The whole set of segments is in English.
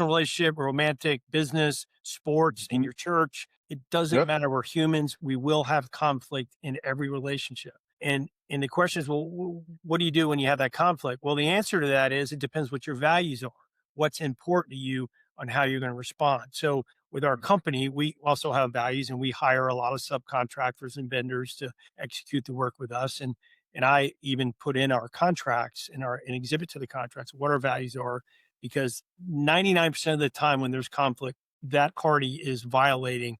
relationship, romantic, business, sports, in your church. It doesn't Yep. matter. We're humans. We will have conflict in every relationship. And the question is, well, what do you do when you have that conflict? Well, the answer to that is it depends what your values are, what's important to you, on how you're going to respond. So with our company, we also have values, and we hire a lot of subcontractors and vendors to execute the work with us. And I even put in our contracts and our an exhibit to the contracts what our values are, because 99% of the time when there's conflict, that party is violating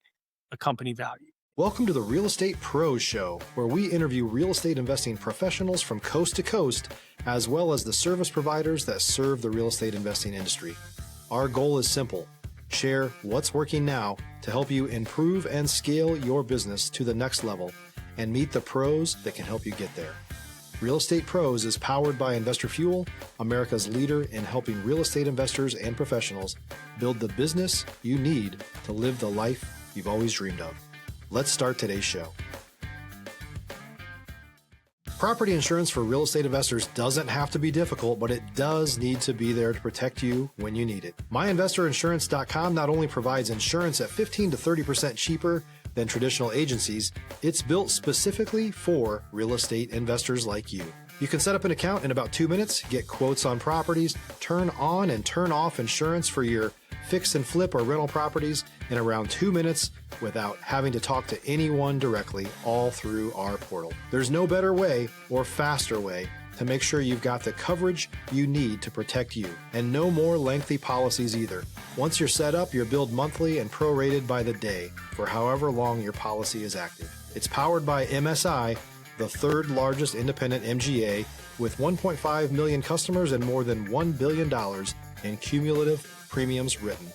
a company value. Welcome to the Real Estate Pros Show, where we interview real estate investing professionals from coast to coast, as well as the service providers that serve the real estate investing industry. Our goal is simple: share what's working now to help you improve and scale your business to the next level and meet the pros that can help you get there. Real Estate Pros is powered by Investor Fuel, America's leader in helping real estate investors and professionals build the business you need to live the life you've always dreamed of. Let's start today's show. Property insurance for real estate investors doesn't have to be difficult, but it does need to be there to protect you when you need it. MyInvestorInsurance.com not only provides insurance at 15 to 30% cheaper than traditional agencies, it's built specifically for real estate investors like you. You can set up an account in about 2 minutes, get quotes on properties, turn on and turn off insurance for your fix and flip or rental properties in around 2 minutes without having to talk to anyone directly, all through our portal. There's no better way or faster way to make sure you've got the coverage you need to protect you, and no more lengthy policies either. Once you're set up, you're billed monthly and prorated by the day for however long your policy is active. It's powered by MSI, the third largest independent MGA, with 1.5 million customers and more than $1 billion in cumulative premiums written.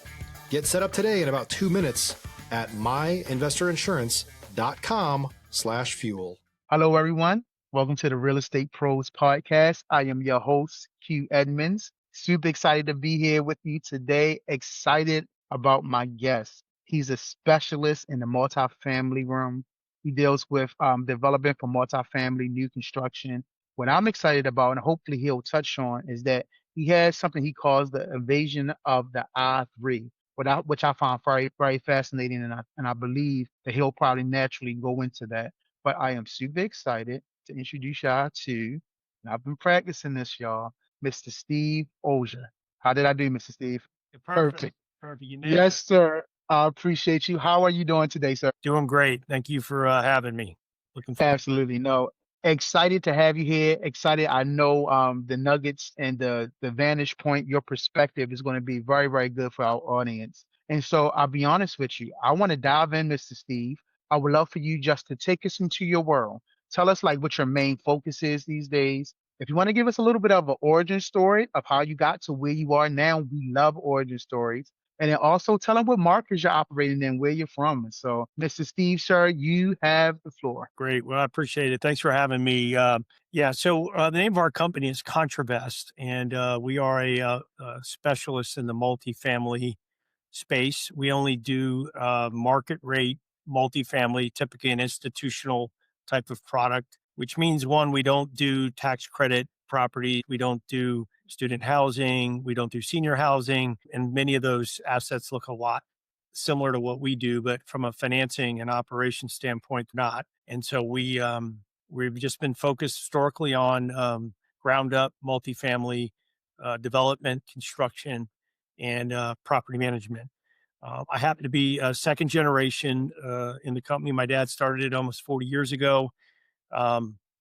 Get set up today in about 2 minutes at myinvestorinsurance.com/fuel. Hello, everyone. Welcome to the Real Estate Pros Podcast. I am your host, Q Edmonds. Super excited to be here with you today. Excited about my guest. He's a specialist in the multifamily realm. He deals with development for multifamily new construction. What I'm excited about, and hopefully he'll touch on, is that he has something he calls the invasion of the I-3, which I find very, very fascinating, and I believe that he'll probably naturally go into that. But I am super excited to introduce y'all to, and I've been practicing this, y'all, Mr. Steve Ogier. How did I do, Mr. Steve? Perfect. Perfect. Perfect. You nailed Yes, it. sir. I appreciate you. How are you doing today, sir? Doing great. Thank you for having me. Looking forward. Absolutely. No, excited to have you here. Excited. I know the nuggets and the vantage point, your perspective is going to be very, very good for our audience. And so I'll be honest with you. I want to dive in, Mr. Steve. I would love for you just to take us into your world. Tell us like what your main focus is these days. If you want to give us a little bit of an origin story of how you got to where you are now, we love origin stories. And then also tell them what markets you're operating in, where you're from. And so, Mr. Steve, sir, you have the floor. Great. Well, I appreciate it. Thanks for having me. Yeah. So the name of our company is Contravest, and we are a specialist in the multifamily space. We only do market rate multifamily, typically an institutional type of product, which means one, we don't do tax credit property, we don't do student housing, we don't do senior housing, and many of those assets look a lot similar to what we do, but from a financing and operation standpoint, not. And so we've just been focused historically on ground up multifamily development, construction, and property management. I happen to be a second generation in the company. My dad started it almost 40 years ago.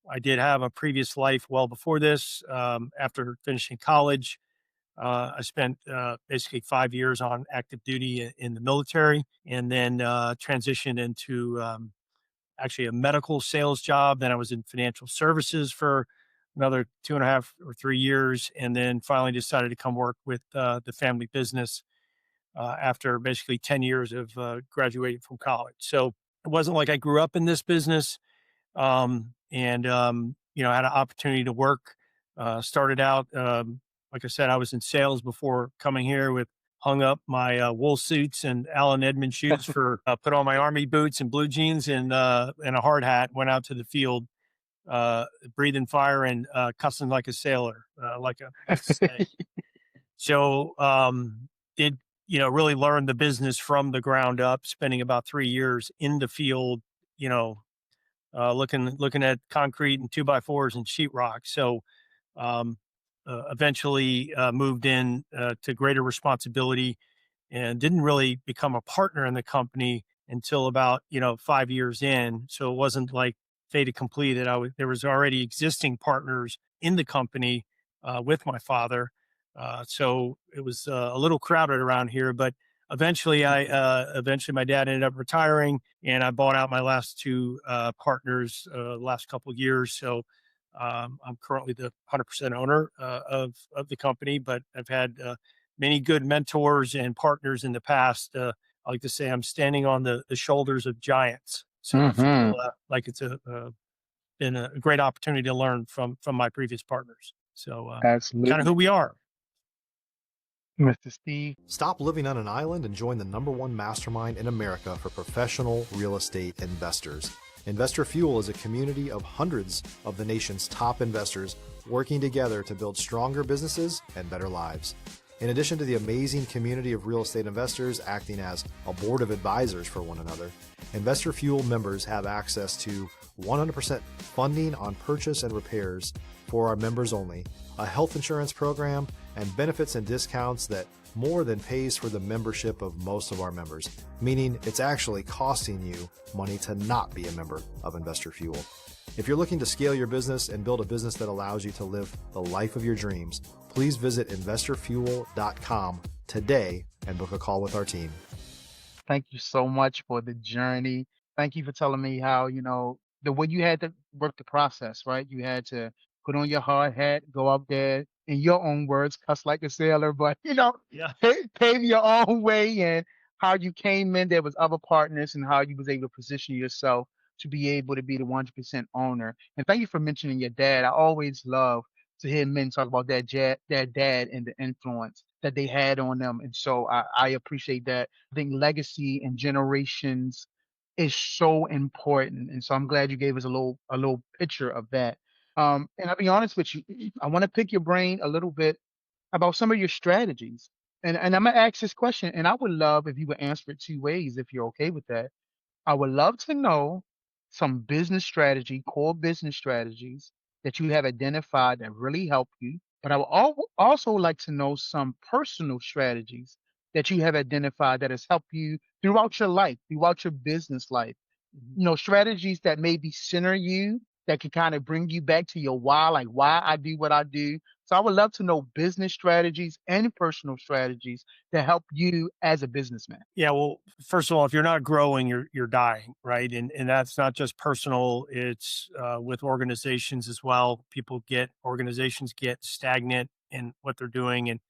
I did have a previous life well before this. After finishing college, I spent basically 5 years on active duty in the military, and then transitioned into actually a medical sales job. Then I was in financial services for another 2.5 or 3 years, and then finally decided to come work with the family business after basically 10 years of graduating from college. So it wasn't like I grew up in this business, and had an opportunity to work. Started out, like I said, I was in sales before coming here. With hung up my wool suits and Allen Edmond shoes for put on my army boots and blue jeans and a hard hat. Went out to the field, breathing fire and cussing like a sailor, like I say. So did, really learn the business from the ground up, spending about 3 years in the field, you know, looking at concrete and two by fours and sheetrock. So um, eventually moved in to greater responsibility and didn't really become a partner in the company until about 5 years in. So it wasn't like fait accompli that there was already existing partners in the company with my father. So it was a little crowded around here, but eventually my dad ended up retiring, and I bought out my last two partners last couple of years. So I'm currently the 100% owner of the company, but I've had many good mentors and partners in the past. I like to say I'm standing on the shoulders of giants. So I feel Hmm. like it's been a great opportunity to learn from my previous partners. So kind of Absolutely. who we are. Mr. Steve. Stop living on an island and join the #1 mastermind in America for professional real estate investors. Investor Fuel is a community of hundreds of the nation's top investors working together to build stronger businesses and better lives. In addition to the amazing community of real estate investors acting as a board of advisors for one another, Investor Fuel members have access to 100% funding on purchase and repairs for our members only, a health insurance program, and benefits and discounts that more than pays for the membership of most of our members, meaning it's actually costing you money to not be a member of Investor Fuel. If you're looking to scale your business and build a business that allows you to live the life of your dreams, please visit investorfuel.com today and book a call with our team. Thank you so much for the journey. Thank you for telling me how, the way you had to work the process, right? You had to put on your hard hat, go up there, in your own words, cuss like a sailor, but Yeah. pave your own way, and how you came in there was other partners, and how you was able to position yourself to be able to be the 100% owner. And thank you for mentioning your dad. I always love to hear men talk about their dad and the influence that they had on them. And so I appreciate that. I think legacy and generations is so important. And so I'm glad you gave us a little picture of that. And I'll be honest with you, I want to pick your brain a little bit about some of your strategies. And I'm gonna ask this question, and I would love if you would answer it two ways if you're okay with that. I would love to know some core business strategies that you have identified that really help you. But I would also like to know some personal strategies that you have identified that has helped you throughout your life, throughout your business life. Mhm. Strategies that maybe center you, that can kind of bring you back to your why, like why I do what I do. So I would love to know business strategies and personal strategies that help you as a businessman. Yeah, well, first of all, if you're not growing, you're dying, right? And that's not just personal; it's with organizations as well. Organizations get stagnant in what they're doing, and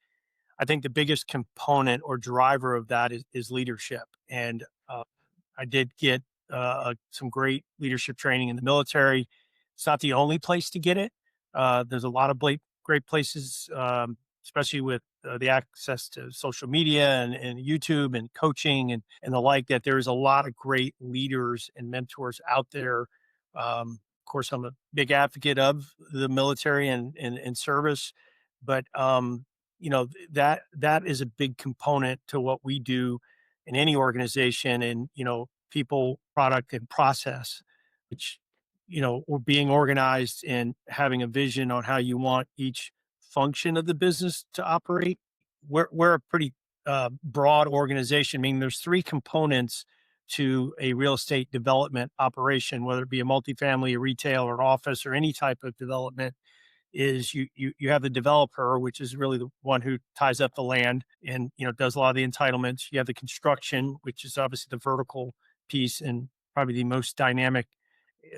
I think the biggest component or driver of that is leadership. And I did get some great leadership training in the military. It's not the only place to get it. There's a lot of great places, especially with the access to social media and YouTube and coaching and the like, that there's a lot of great leaders and mentors out there. Of course, I'm a big advocate of the military and service, but that is a big component to what we do in any organization, and people, product, and process, which or being organized and having a vision on how you want each function of the business to operate. We're a pretty broad organization, meaning there's three components to a real estate development operation, whether it be a multifamily, a retail, or office, or any type of development. Is you have the developer, which is really the one who ties up the land and does a lot of the entitlements. You have the construction, which is obviously the vertical piece, and probably the most dynamic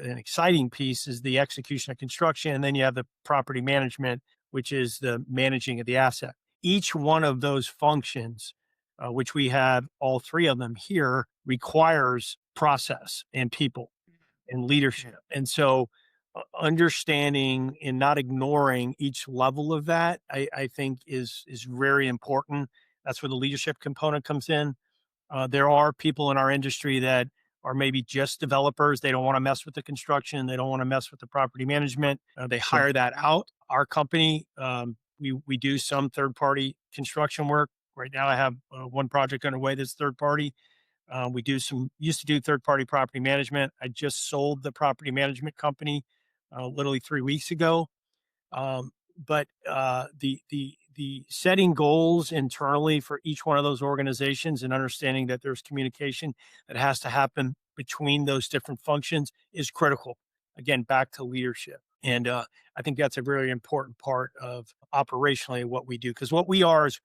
and exciting piece is the execution of construction. And then you have the property management, which is the managing of the asset. Each one of those functions, which we have all three of them here, requires process and people and leadership. And so understanding and not ignoring each level of that, I think is very important. That's where the leadership component comes in. There are people in our industry that are maybe just developers. They don't want to mess with the construction. They don't want to mess with the property management. They Sure. hire that out. Our company, we do some third party construction work. Right now I have one project underway that's third party. We used to do third party property management. I just sold the property management company literally 3 weeks ago. But the setting goals internally for each one of those organizations and understanding that there's communication that has to happen between those different functions is critical. Again, back to leadership, and I think that's a very important part of operationally what we do, because what we are is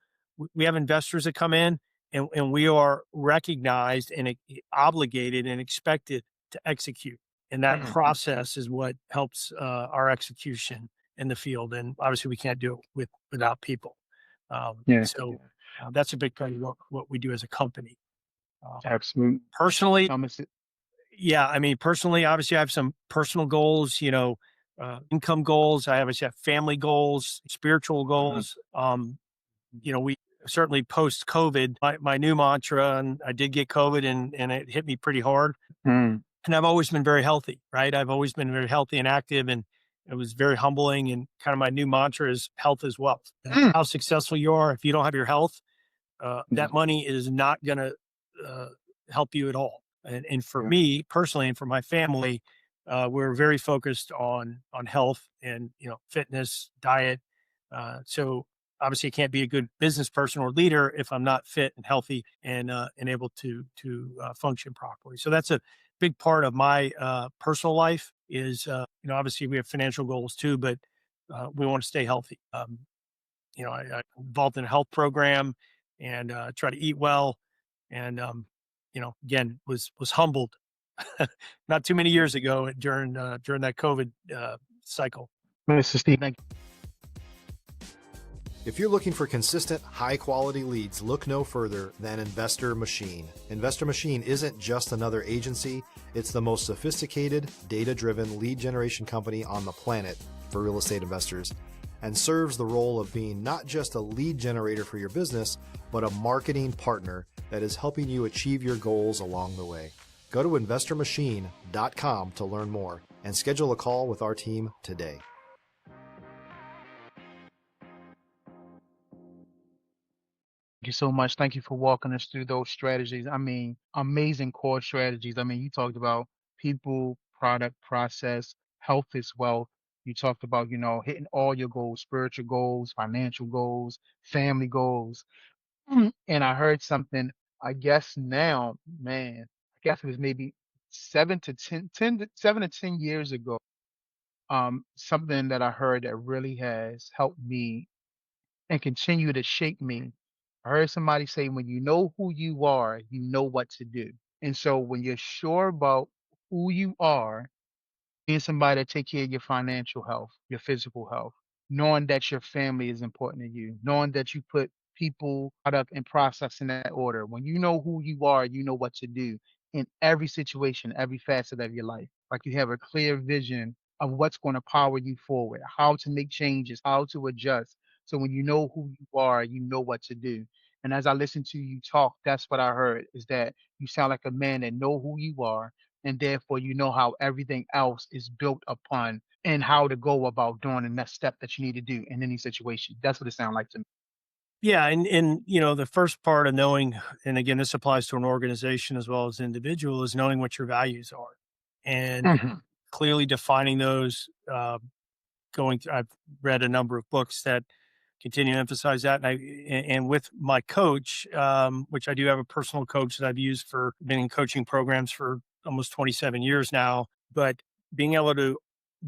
we have investors that come in, and we are recognized and obligated and expected to execute, and that process is what helps our execution in the field. And obviously we can't do it without people. Yeah, That's a big part of what we do as a company. absolutely. Personally, Thomas, yeah, I mean, personally, obviously I have some personal goals, income goals. I obviously have family goals, spiritual goals. We certainly post COVID, my new mantra, and I did get COVID, and it hit me pretty hard. mm, And I've always been very healthy, right? I've always been very healthy and active, and it was very humbling. And kind of my new mantra is health is wealth. mm, How successful you are, if you don't have your health, yeah, that money is not going to uh, help you at all. And for yeah. me personally, and for my family, we're very focused on health and fitness, diet. So obviously, I can't be a good business person or leader if I'm not fit and healthy and able to function properly. So that's a big part of my personal life. Is obviously we have financial goals too, but we want to stay healthy. I'm involved in a health program and try to eat well. And again, was humbled not too many years ago during that COVID cycle. Mr. Steve, thank you. If you're looking for consistent, high-quality leads, look no further than Investor Machine. Investor Machine isn't just another agency, it's the most sophisticated, data-driven lead generation company on the planet for real estate investors, and serves the role of being not just a lead generator for your business, but a marketing partner that is helping you achieve your goals along the way. Go to investormachine.com to learn more and schedule a call with our team today. Thank you so much. Thank you for walking us through those strategies. I mean, amazing core strategies. I mean, you talked about people, product, process, health is wealth. You talked about, hitting all your goals, spiritual goals, financial goals, family goals. And I heard something, I guess now, man, I guess it was maybe 7 to 10 years ago. Something that I heard that really has helped me and continue to shape me. I heard somebody say, when you know who you are, you know what to do. And so when you're sure about who you are, being somebody to take care of your financial health, your physical health, knowing that your family is important to you, knowing that you put people, product, and process in that order. When you know who you are, you know what to do in every situation, every facet of your life. Like you have a clear vision of what's going to power you forward, how to make changes, how to adjust. So when you know who you are, you know what to do. And as I listen to you talk, that's what I heard is that you sound like a man that know who you are, and therefore you know how everything else is built upon and how to go about doing the next step that you need to do in any situation. That's what it sounds like to me. Yeah, and the first part of knowing, and again, this applies to an organization as well as individual, is knowing what your values are, and Mhm. clearly defining those. I've read a number of books that continue to emphasize that, and with my coach, which I do have a personal coach that I've used for been in coaching programs for almost 27 years now, but being able to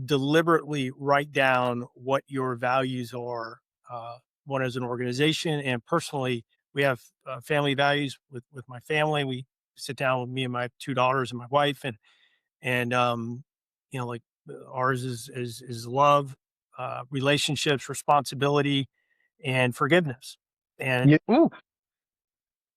deliberately write down what your values are, one as an organization and personally. We have family values with my family. We sit down with me and my two daughters and my wife, and like ours is love, relationships, responsibility, and forgiveness. And Yeah. Ooh.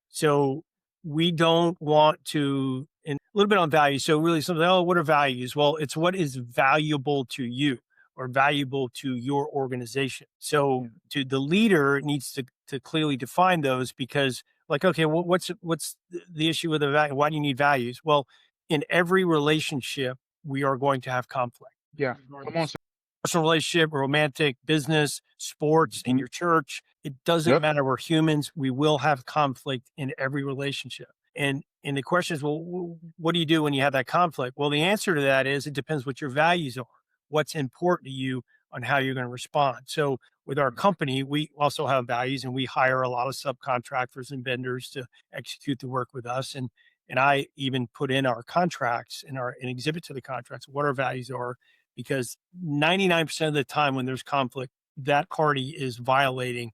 so we don't want to, and a little bit on values. So really something, oh, what are values? Well, it's what is valuable to you or valuable to your organization. So Yeah. to the leader needs to clearly define those, because like, okay, well, what's the issue with the value? Why do you need values? Well, in every relationship, we are going to have conflict. Yeah. Come on, sir. Personal relationship, romantic, business, sports, in Mhm. your church. It doesn't Yep. matter. We're humans. We will have conflict in every relationship. And the question is, well, what do you do when you have that conflict? Well, the answer to that is it depends what your values are, what's important to you on how you're going to respond. So with our company, we also have values and we hire a lot of subcontractors and vendors to execute the work with us. And I even put in our contracts and exhibit to the contracts what our values are, because 99% of the time when there's conflict, that party is violating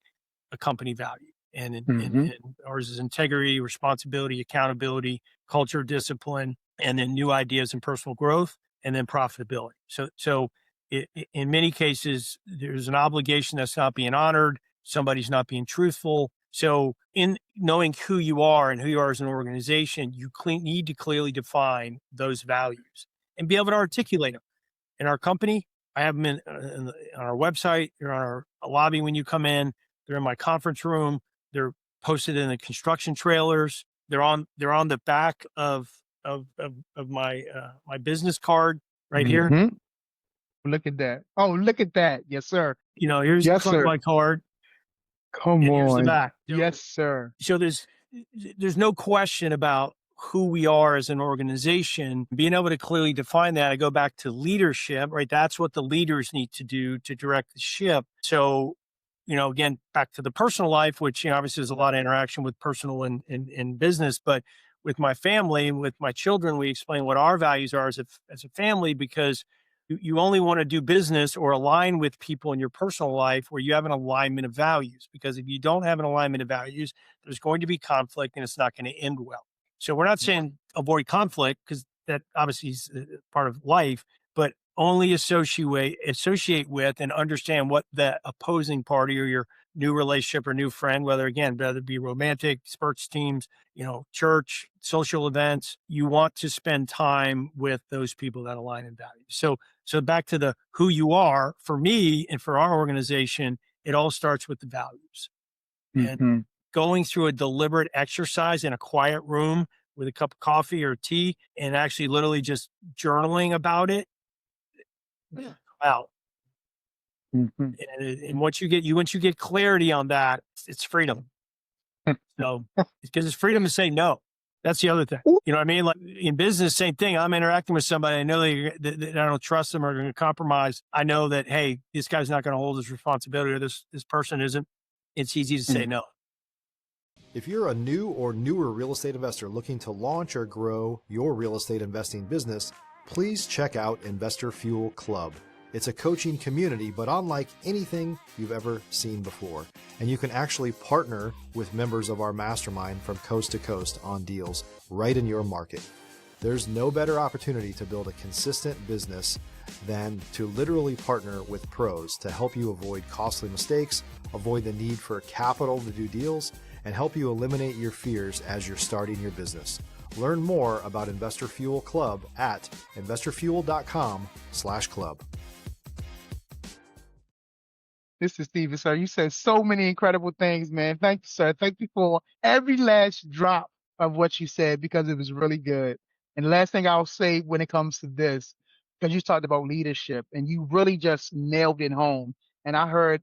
a company value. Mm-hmm. And ours is integrity, responsibility, accountability, culture, discipline, and then new ideas and personal growth, and then profitability. So in many cases, there's an obligation that's not being honored. Somebody's not being truthful. So in knowing who you are and who you are as an organization, you need to clearly define those values and be able to articulate them. In our company, I have them on our website. They're on our lobby when you come in. They're in my conference room. They're posted in the construction trailers. They're on the back of my my business card right here. Mm-hmm. Look at that. Oh, look at that. Yes, sir. Here's the Yes, front of sir. my card, Come and here's the on. back. Yes, sir. So there's no question about who we are as an organization. Being able to clearly define that, I go back to leadership, right? That's what the leaders need to do to direct the ship. So, again, back to the personal life, which obviously there's a lot of interaction with personal and business, but with my family and with my children, we explain what our values are as a family, because you only want to do business or align with people in your personal life where you have an alignment of values. Because if you don't have an alignment of values, there's going to be conflict and it's not going to end well. So we're not saying avoid conflict, because that obviously is part of life, but only associate with and understand what the opposing party or your new relationship or new friend, whether it be romantic, sports teams, church, social events, you want to spend time with those people that align in values. So back to the who you are, for me and for our organization, it all starts with the values. And Mm-hmm. going through a deliberate exercise in a quiet room with a cup of coffee or tea and actually literally just journaling about it. Wow. Mm-hmm. And once you get clarity on that, it's freedom. So, because it's freedom to say no. That's the other thing. You know what I mean? Like in business, same thing. I'm interacting with somebody. I know that I don't trust them or they're going to compromise. I know that, hey, this guy's not going to hold his responsibility, or this person isn't. It's easy to say no. If you're a new or newer real estate investor looking to launch or grow your real estate investing business, please check out Investor Fuel Club. It's a coaching community, but unlike anything you've ever seen before. And you can actually partner with members of our mastermind from coast to coast on deals right in your market. There's no better opportunity to build a consistent business than to literally partner with pros to help you avoid costly mistakes, avoid the need for capital to do deals, and help you eliminate your fears as you're starting your business. Learn more about Investor Fuel Club at investorfuel.com/club. This is Steven, sir. You said so many incredible things, man. Thank you, sir. Thank you for every last drop of what you said, because it was really good. And the last thing I'll say when it comes to this, because you talked about leadership and you really just nailed it home. And I heard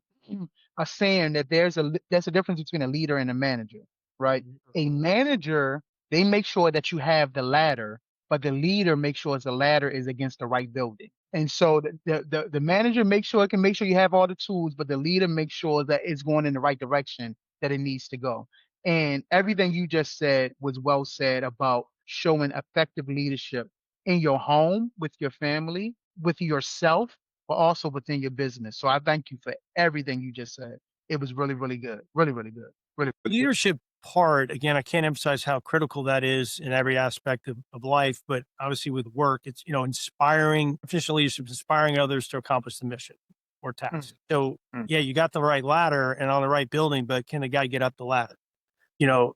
a saying that there's a difference between a leader and a manager, right? A manager, they make sure that you have the ladder, but the leader makes sure the ladder is against the right building. And so the manager makes sure you have all the tools, but the leader makes sure that it's going in the right direction that it needs to go. And everything you just said was well said about showing effective leadership in your home, with your family, with yourself, but also within your business. So I thank you for everything you just said. It was really, really good. Really, really good. Really, really good. Leadership part, again, I can't emphasize how critical that is in every aspect of life, but obviously with work, it's, efficient leadership, inspiring others to accomplish the mission or task. So yeah, you got the right ladder and on the right building, but can the guy get up the ladder?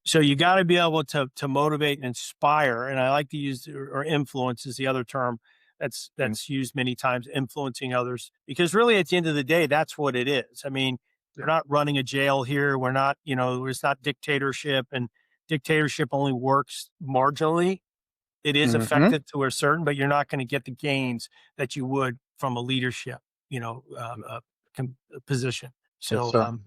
So you got to be able to motivate and inspire. And I like to use, or influence is the other term that's used many times, influencing others, because really at the end of the day, that's what it is. I mean, we're not running a jail here. We're not, it's not dictatorship, and dictatorship only works marginally. It is effective to a certain, but you're not going to get the gains that you would from a leadership, position. So,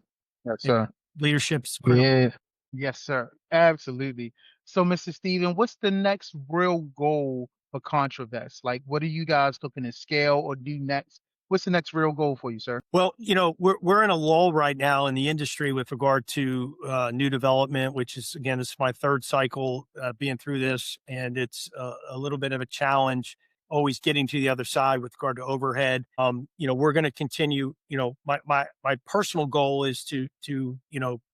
Yes, and sir. leadership's critical. Yeah. Yes, sir. Absolutely. So, Mr. Steven, what's the next real goal for Contravest? Like, what are you guys looking to scale or do next? What's the next real goal for you, sir? Well, we're in a lull right now in the industry with regard to new development, which is again, this is my third cycle being through this, and it's a little bit of a challenge always getting to the other side with regard to overhead. We're going to continue. My personal goal is to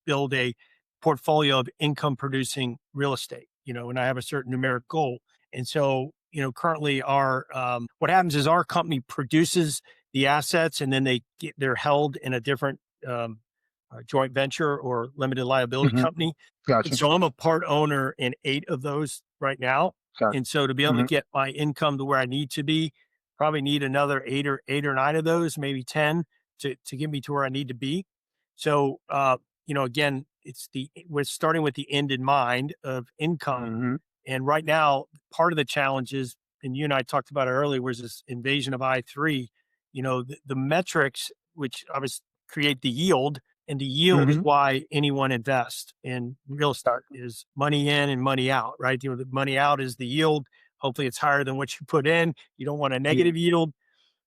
build a portfolio of income producing real estate. And I have a certain numeric goal, and so currently our what happens is our company produces the assets, and then they're held in a different joint venture or limited liability Hmm. company. And Gotcha. so I'm a part owner in 8 of those right now. Gotcha. And so to be able to Hmm. get my income to where I need to be, probably need another 8 or 9 of those, maybe 10 to get me to where I need to be. So again, we're starting with the end in mind of income. Hmm. And right now, part of the challenge is, and you and I talked about it earlier, was this invasion of I3. The metrics, which obviously create the yield, and the yield is Hmm. why anyone invests in real estate is money in and money out, right? The money out is the yield. Hopefully it's higher than what you put in. You don't want a Yeah. negative yield.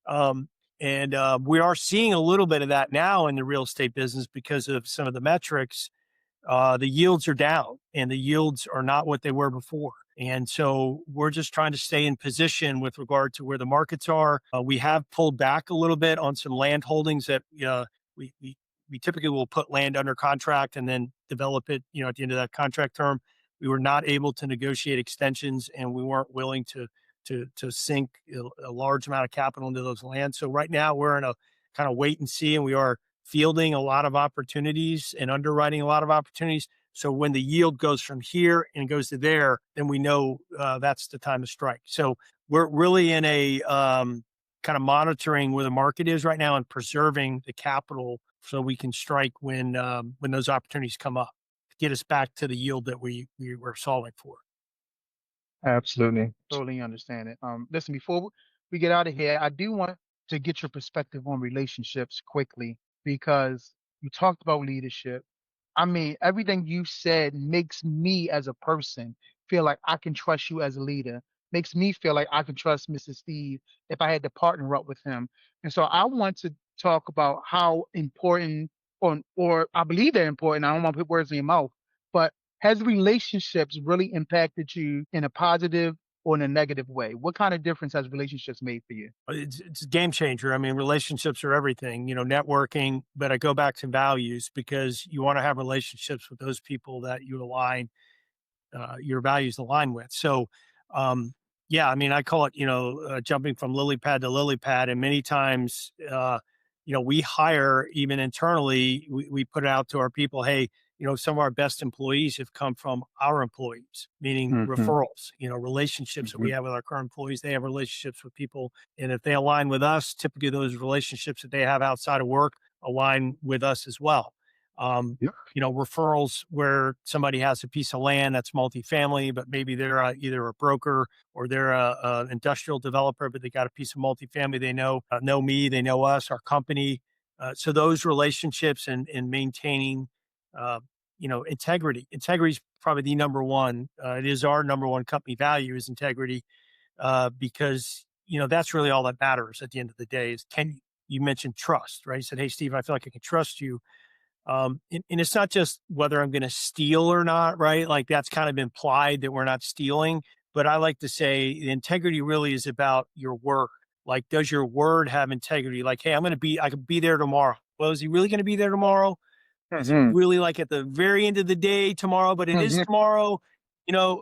And we are seeing a little bit of that now in the real estate business because of some of the metrics. The yields are down and the yields are not what they were before. And so we're just trying to stay in position with regard to where the markets are. We have pulled back a little bit on some land holdings that we, we, we typically will put land under contract and then develop it, at the end of that contract term. We were not able to negotiate extensions, and we weren't willing to sink a large amount of capital into those lands. So right now we're in a kind of wait and see, and we are fielding a lot of opportunities and underwriting a lot of opportunities. So when the yield goes from here and goes to there, then we know that's the time to strike. So we're really in a kind of monitoring where the market is right now and preserving the capital so we can strike when those opportunities come up to get us back to the yield that we were solving for. Absolutely. Totally understand it. Listen, before we get out of here, I do want to get your perspective on relationships quickly because you talked about leadership. I mean, everything you said makes me as a person feel like I can trust you as a leader. Makes me feel like I can trust Mr. Steve if I had to partner up with him. And so I want to talk about how important, or I believe they're important. I don't want to put words in your mouth, but has relationships really impacted you in a positive or in a negative way? What kind of difference has relationships made for you? It's a game changer. I mean, relationships are everything, networking, but I go back to values because you want to have relationships with those people that you align your values align with. So, yeah, I mean, I call it, jumping from lily pad to lily pad. And many times, we hire even internally, we put it out to our people, hey, some of our best employees have come from our employees, meaning Hmm. referrals, relationships that we have with our current employees. They have relationships with people. And if they align with us, typically those relationships that they have outside of work align with us as well. Um, Yep. Referrals where somebody has a piece of land that's multifamily, but maybe they're either a broker or they're a industrial developer, but they got a piece of multifamily. They know me, they know us, our company. So those relationships and maintaining, uh, integrity. Integrity is probably the number one. It is our number one company value is integrity, because that's really all that matters at the end of the day. Is can you mentioned trust, right? You said, "Hey, Steve, I feel like I can trust you." And it's not just whether I'm going to steal or not, right? Like that's kind of implied that we're not stealing. But I like to say the integrity really is about your word. Like, does your word have integrity? Like, hey, I could be there tomorrow. Well, is he really going to be there tomorrow? Is it Hmm. really like at the very end of the day tomorrow, but it is Hmm. tomorrow? You know,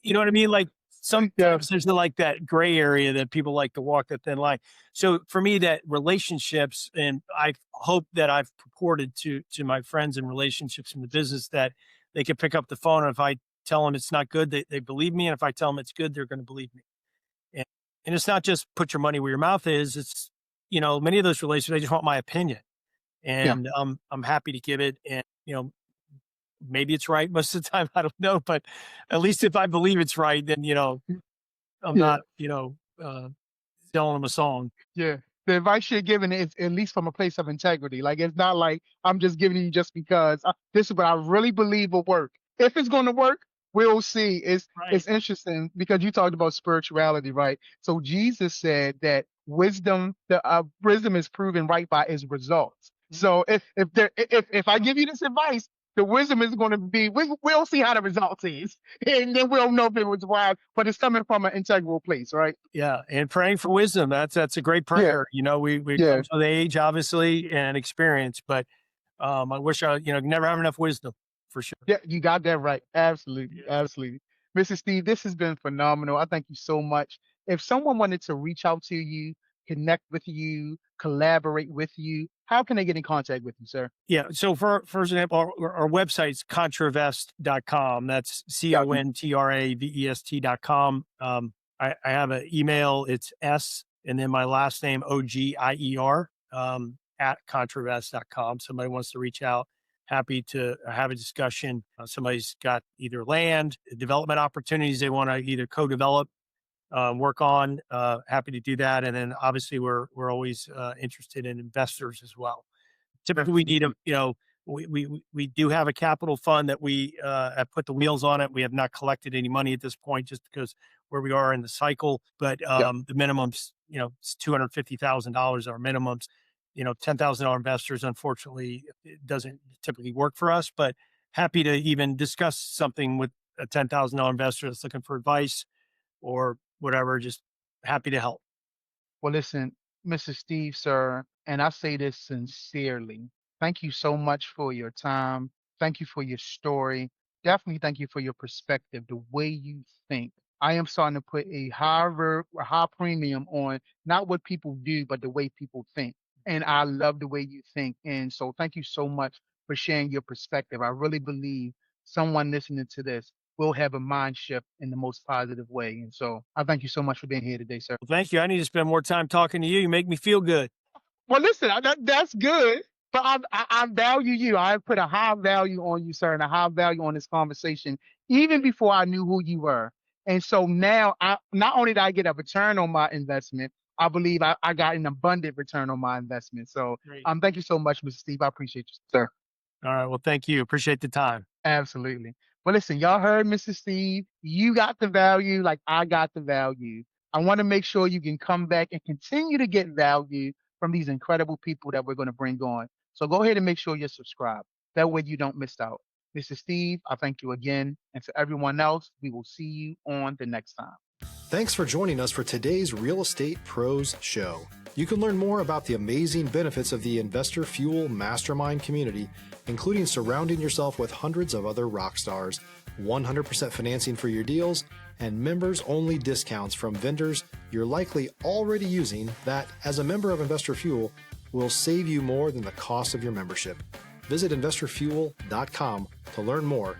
you know what I mean? Like Yeah. sometimes there's like that gray area that people like to walk that thin line. So for me, that relationships, and I hope that I've purported to my friends and relationships in the business that they can pick up the phone. And if I tell them it's not good, they believe me. And if I tell them it's good, they're going to believe me. And, and it's not just put your money where your mouth is. It's, many of those relationships, they just want my opinion. Yeah. And I'm happy to give it. And, maybe it's right most of the time. I don't know, but at least if I believe it's right, then I'm Yeah. not, selling them a song. Yeah. the advice you're giving is at least from a place of integrity. Like, it's not like I'm just giving you just because this is what I really believe will work. If it's going to work, we'll see. It's Right. interesting because you talked about spirituality, right? So Jesus said that wisdom is proven right by its results. So if I give you this advice, the wisdom is going to be we'll see how the results is, and then we'll know if it was wise. But it's coming from an integral place, right? Yeah, and praying for wisdom. That's a great Yeah, prayer. We yeah. comes with age, obviously, and experience, but I wish I never have enough wisdom for sure. Yeah, you got that right. Absolutely. Yeah. Absolutely. Mrs. Steve, this has been phenomenal. I thank you so much. If someone wanted to reach out to you, connect with you, collaborate with you, how can they get in contact with you, sir? Yeah. So for example, our website's contravest.com. That's Got you. contravest.com. I have an email. It's S and then my last name, Ogier, at contravest.com. Somebody wants to reach out. Happy to have a discussion. Somebody's got either land, development opportunities they want to either co-develop, work on. Happy to do that. And then obviously we're always interested in investors as well. Typically, we need a, we do have a capital fund that we have put the wheels on it. We have not collected any money at this point just because where we are in the cycle. But Yeah. the minimums, it's $250,000 our minimums. $10,000 investors, unfortunately, it doesn't typically work for us. But happy to even discuss something with a $10,000 investor that's looking for advice or whatever. Just happy to help. Well, listen, Mr. Steve, sir, and I say this sincerely. Thank you so much for your time. Thank you for your story. Definitely thank you for your perspective, the way you think. I am starting to put a high premium on not what people do, but the way people think. And I love the way you think. And so thank you so much for sharing your perspective. I really believe someone listening to this will have a mind shift in the most positive way. And so I thank you so much for being here today, sir. Well, thank you. I need to spend more time talking to you. You make me feel good. Well, listen, that's good, but I value you. I put a high value on you, sir, and a high value on this conversation, even before I knew who you were. And so now, not only did I get a return on my investment, I believe I got an abundant return on my investment. So, Great. thank you so much, Mr. Steve. I appreciate you, sir. All right. Well, thank you. Appreciate the time. Absolutely. Well, listen, y'all heard Mr. Steve. You got the value like I got the value. I want to make sure you can come back and continue to get value from these incredible people that we're going to bring on. So go ahead and make sure you're subscribed. That way you don't miss out. Mr. Steve, I thank you again. And to everyone else, we will see you on the next time. Thanks for joining us for today's Real Estate Pros Show. You can learn more about the amazing benefits of the Investor Fuel Mastermind community, including surrounding yourself with hundreds of other rock stars, 100% financing for your deals, and members-only discounts from vendors you're likely already using that, as a member of Investor Fuel, will save you more than the cost of your membership. Visit investorfuel.com to learn more.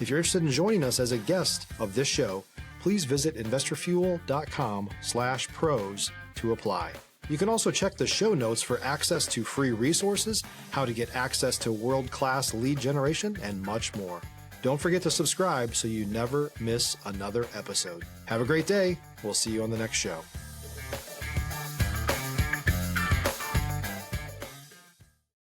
If you're interested in joining us as a guest of this show, please visit investorfuel.com/pros to apply. You can also check the show notes for access to free resources, how to get access to world-class lead generation, and much more. Don't forget to subscribe so you never miss another episode. Have a great day. We'll see you on the next show.